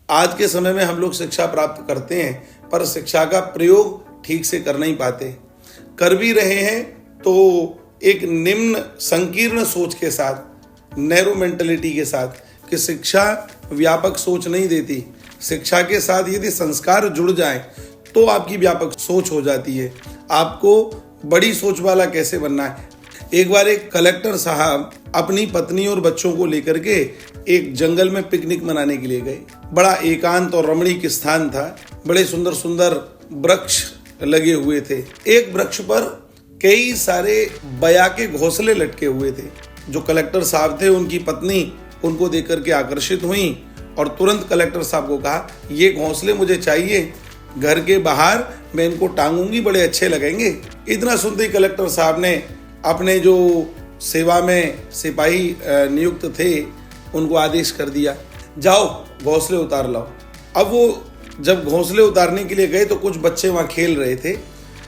आज के समय में हम लोग शिक्षा प्राप्त करते हैं, पर शिक्षा का प्रयोग ठीक से कर नहीं पाते। कर भी रहे हैं तो एक निम्न संकीर्ण सोच के साथ, नैरो मेंटलिटी के साथ, कि शिक्षा व्यापक सोच नहीं देती। शिक्षा के साथ यदि संस्कार जुड़ जाएं तो आपकी व्यापक सोच हो जाती है। आपको बड़ी सोच वाला कैसे बनना है। एक बार एक कलेक्टर साहब अपनी पत्नी और बच्चों को लेकर के एक जंगल में पिकनिक मनाने के लिए गए। बड़ा एकांत और रमणीक स्थान था। बड़े सुंदर सुंदर वृक्ष लगे हुए थे। एक वृक्ष पर कई सारे बया के घोंसले लटके हुए थे। जो कलेक्टर साहब थे, उनकी पत्नी उनको देख करके आकर्षित हुई और तुरंत कलेक्टर साहब को कहा, ये घोंसले मुझे चाहिए, घर के बाहर मैं इनको टांगूंगी, बड़े अच्छे लगेंगे। इतना सुनते ही कलेक्टर साहब ने अपने जो सेवा में सिपाही नियुक्त थे उनको आदेश कर दिया, जाओ घोंसले उतार लाओ। अब वो जब घोंसले उतारने के लिए गए तो कुछ बच्चे वहाँ खेल रहे थे।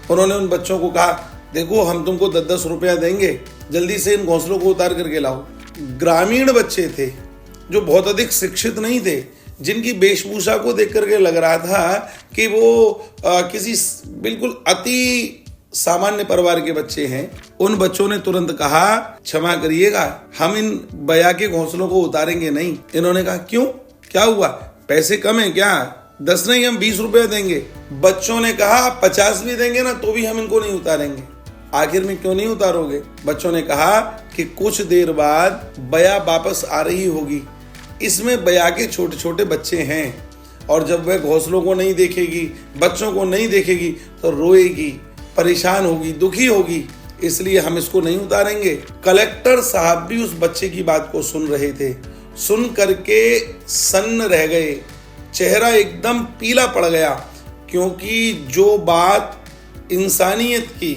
उन्होंने उन बच्चों को कहा, देखो हम तुमको 10-10 रुपया देंगे, जल्दी से इन घोंसलों को उतार करके लाओ। ग्रामीण बच्चे थे जो बहुत अधिक शिक्षित नहीं थे, जिनकी वेशभूषा को देख करके लग रहा था कि वो किसी बिल्कुल अति सामान्य परिवार के बच्चे हैं। उन बच्चों ने तुरंत कहा, क्षमा करिएगा, हम इन बया के घोंसलों को उतारेंगे नहीं। इन्होंने कहा, क्यों, क्या हुआ, पैसे कम है क्या? 10 नहीं, हम 20 रुपये देंगे। बच्चों ने कहा, 50 भी देंगे ना तो भी हम इनको नहीं उतारेंगे। आखिर में क्यों नहीं उतारोगे? बच्चों ने कहा कि कुछ देर बाद बया वापस आ रही होगी, इसमें बया के छोटे छोटे बच्चे हैं और जब वह घोंसलों को नहीं देखेगी, बच्चों को नहीं देखेगी तो रोएगी, परेशान होगी, दुखी होगी, इसलिए हम इसको नहीं उतारेंगे। कलेक्टर साहब भी उस बच्चे की बात को सुन रहे थे। सुन करके सन्न रह गए, चेहरा एकदम पीला पड़ गया, क्योंकि जो बात इंसानियत की,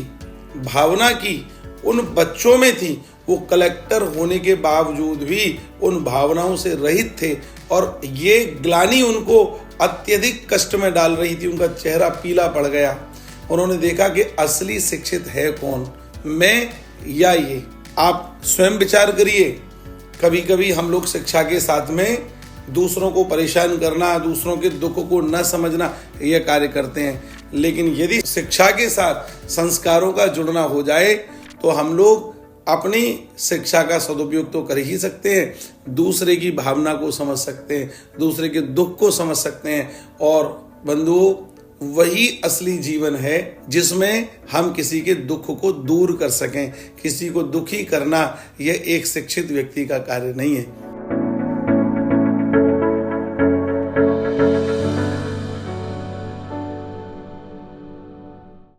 भावना की उन बच्चों में थी, वो कलेक्टर होने के बावजूद भी उन भावनाओं से रहित थे और ये ग्लानि उनको अत्यधिक कष्ट में डाल रही थी। उनका चेहरा पीला पड़ गया। उन्होंने देखा कि असली शिक्षित है कौन, मैं या ये? आप स्वयं विचार करिए। कभी कभी हम लोग शिक्षा के साथ में दूसरों को परेशान करना, दूसरों के दुख को न समझना, ये कार्य करते हैं। लेकिन यदि शिक्षा के साथ संस्कारों का जुड़ना हो जाए तो हम लोग अपनी शिक्षा का सदुपयोग तो कर ही सकते हैं, दूसरे की भावना को समझ सकते हैं, दूसरे के दुख को समझ सकते हैं। और बंधुओं, वही असली जीवन है जिसमें हम किसी के दुख को दूर कर सकें। किसी को दुखी करना यह एक शिक्षित व्यक्ति का कार्य नहीं है।